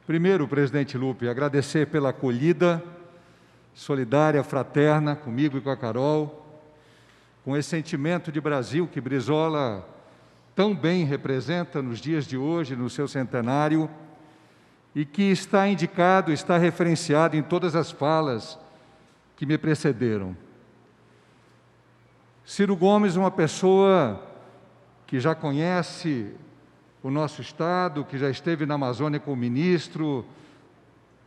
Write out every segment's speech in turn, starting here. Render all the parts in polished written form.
Primeiro, presidente Lupe, agradecer pela acolhida solidária, fraterna, comigo e com a Carol, com esse sentimento de Brasil que Brizola tão bem representa nos dias de hoje, no seu centenário, e que está indicado, está referenciado em todas as falas que me precederam. Ciro Gomes, uma pessoa que já conhece o nosso Estado, que já esteve na Amazônia como ministro,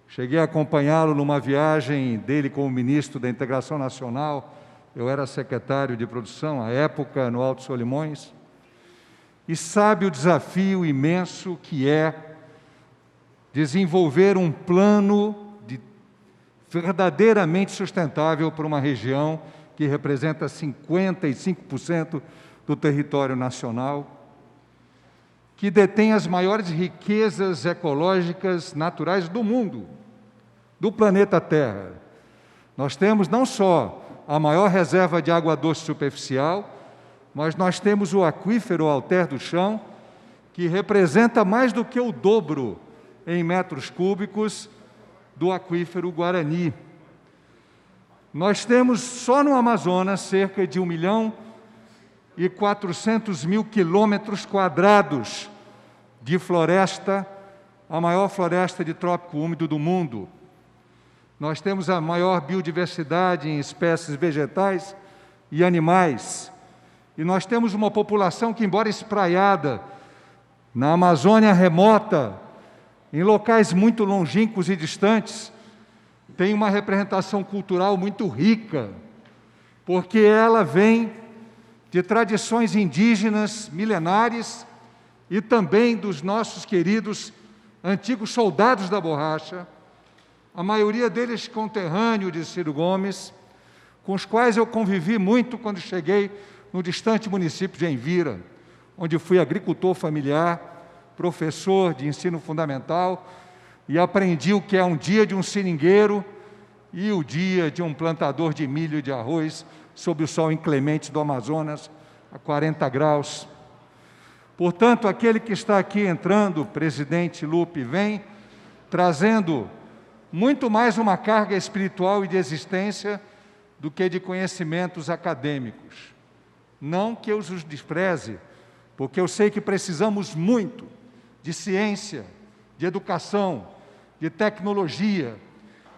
cheguei a acompanhá-lo numa viagem dele como ministro da Integração Nacional, eu era secretário de produção, à época, no Alto Solimões, e sabe o desafio imenso que é desenvolver um plano verdadeiramente sustentável para uma região que representa 55% do território nacional, que detém as maiores riquezas ecológicas naturais do mundo, do planeta Terra. Nós temos não só a maior reserva de água doce superficial, mas nós temos o aquífero Alter do Chão, que representa mais do que o dobro em metros cúbicos do aquífero Guarani. Nós temos só no Amazonas cerca de 1.400.000 quilômetros quadrados de floresta, a maior floresta de trópico úmido do mundo. Nós temos a maior biodiversidade em espécies vegetais e animais. E nós temos uma população que, embora espraiada na Amazônia remota, em locais muito longínquos e distantes, tem uma representação cultural muito rica, porque ela vem de tradições indígenas milenares e também dos nossos queridos antigos soldados da borracha, a maioria deles conterrâneo de Ciro Gomes, com os quais eu convivi muito quando cheguei no distante município de Envira, onde fui agricultor familiar, professor de ensino fundamental, e aprendi o que é um dia de um seringueiro e o dia de um plantador de milho e de arroz sob o sol inclemente do Amazonas, a 40 graus. Portanto, aquele que está aqui entrando, presidente Lupe, vem trazendo muito mais uma carga espiritual e de existência do que de conhecimentos acadêmicos. Não que eu os despreze, porque eu sei que precisamos muito de ciência, de educação, de tecnologia,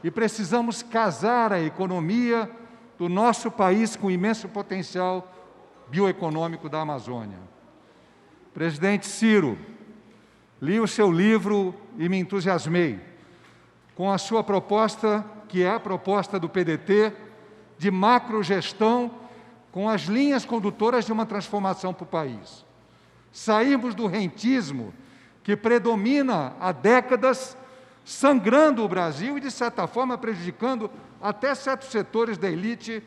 e precisamos casar a economia do nosso país com o imenso potencial bioeconômico da Amazônia. Presidente Ciro, li o seu livro e me entusiasmei com a sua proposta, que é a proposta do PDT, de macrogestão com as linhas condutoras de uma transformação para o país. Sairmos do rentismo que predomina há décadas, sangrando o Brasil e, de certa forma, prejudicando até certos setores da elite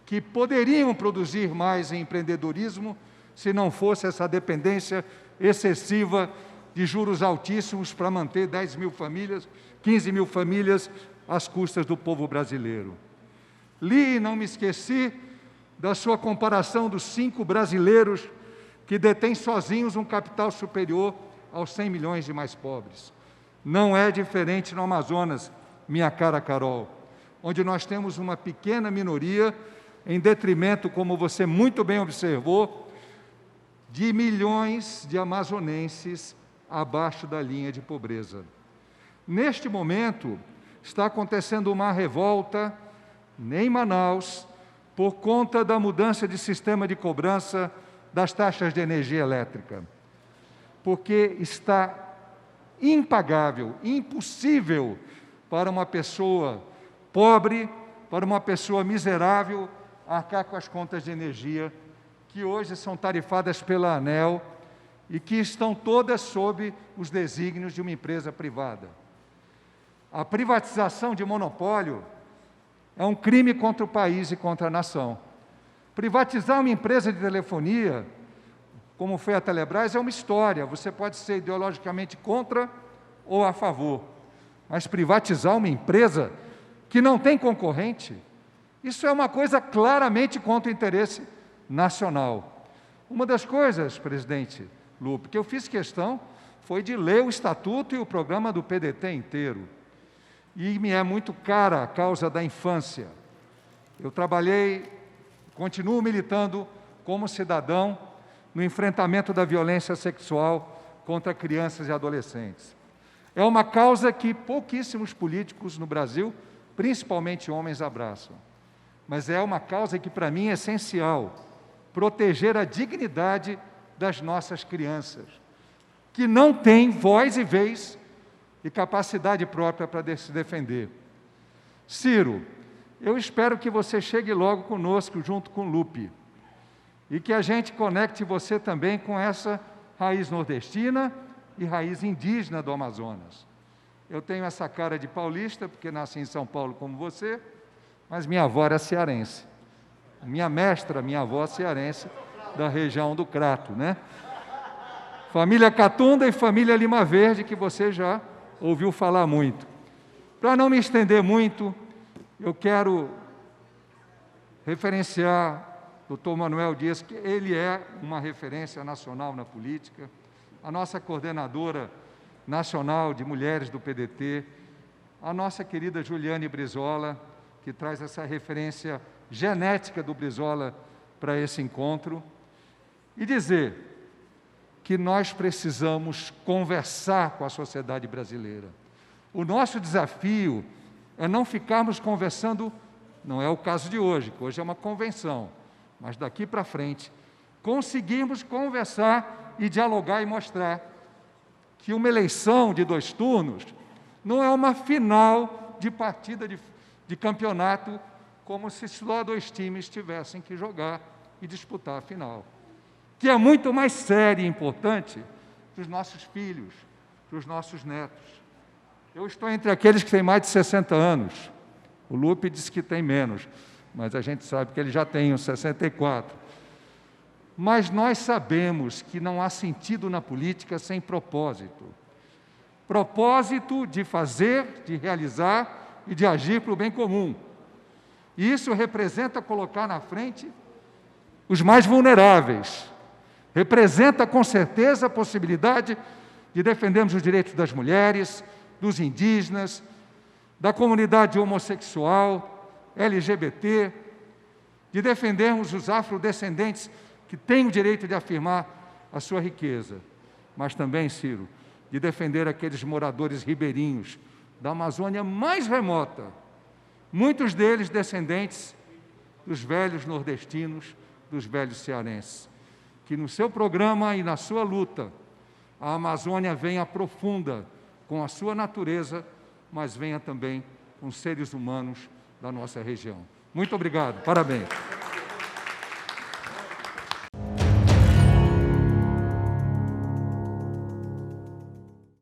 que poderiam produzir mais em empreendedorismo se não fosse essa dependência excessiva de juros altíssimos para manter 10 mil famílias, 15 mil famílias às custas do povo brasileiro. Li e não me esqueci da sua comparação dos 5 brasileiros que detêm sozinhos um capital superior aos 100 milhões de mais pobres. Não é diferente no Amazonas, minha cara Carol, onde nós temos uma pequena minoria, em detrimento, como você muito bem observou, de milhões de amazonenses abaixo da linha de pobreza. Neste momento, está acontecendo uma revolta em Manaus por conta da mudança de sistema de cobrança das taxas de energia elétrica, porque está impagável, impossível para uma pessoa pobre, para uma pessoa miserável, arcar com as contas de energia que hoje são tarifadas pela ANEEL e que estão todas sob os desígnios de uma empresa privada. A privatização de monopólio é um crime contra o país e contra a nação. Privatizar uma empresa de telefonia, como foi a Telebrás, é uma história. Você pode ser ideologicamente contra ou a favor. Mas privatizar uma empresa que não tem concorrente, isso é uma coisa claramente contra o interesse nacional. Uma das coisas, presidente Lupe, que eu fiz questão foi de ler o Estatuto e o programa do PDT inteiro. E me é muito cara a causa da infância. Eu trabalhei, continuo militando como cidadão no enfrentamento da violência sexual contra crianças e adolescentes. É uma causa que pouquíssimos políticos no Brasil, principalmente homens, abraçam. Mas é uma causa que, para mim, é essencial. Proteger a dignidade das nossas crianças, que não têm voz e vez e capacidade própria para se defender. Ciro, eu espero que você chegue logo conosco, junto com o Lupe, e que a gente conecte você também com essa raiz nordestina e raiz indígena do Amazonas. Eu tenho essa cara de paulista, porque nasci em São Paulo como você, mas minha avó era cearense. Minha mestra, minha avó cearense, da região do Crato, né? Família Catunda e família Lima Verde, que você já ouviu falar muito. Para não me estender muito, eu quero referenciar o Dr. Manuel Dias, que ele é uma referência nacional na política, a nossa coordenadora nacional de mulheres do PDT, a nossa querida Juliane Brizola, que traz essa referência genética do Brizola para esse encontro, e dizer que nós precisamos conversar com a sociedade brasileira. O nosso desafio é não ficarmos conversando, não é o caso de hoje, que hoje é uma convenção, mas daqui para frente, conseguirmos conversar e dialogar e mostrar que uma eleição de 2 turnos não é uma final de partida de campeonato, como se só 2 times tivessem que jogar e disputar a final. Que é muito mais séria e importante para os nossos filhos, para os nossos netos. Eu estou entre aqueles que têm mais de 60 anos. O Lupe disse que tem menos, mas a gente sabe que ele já tem uns 64. Mas nós sabemos que não há sentido na política sem propósito. Propósito de fazer, de realizar e de agir para o bem comum. E isso representa colocar na frente os mais vulneráveis. Representa, com certeza, a possibilidade de defendermos os direitos das mulheres, dos indígenas, da comunidade homossexual, LGBT, de defendermos os afrodescendentes que têm o direito de afirmar a sua riqueza, mas também, Ciro, de defender aqueles moradores ribeirinhos da Amazônia mais remota, muitos deles descendentes dos velhos nordestinos, dos velhos cearenses, que no seu programa e na sua luta, a Amazônia venha profunda com a sua natureza, mas venha também com os seres humanos da nossa região. Muito obrigado, parabéns.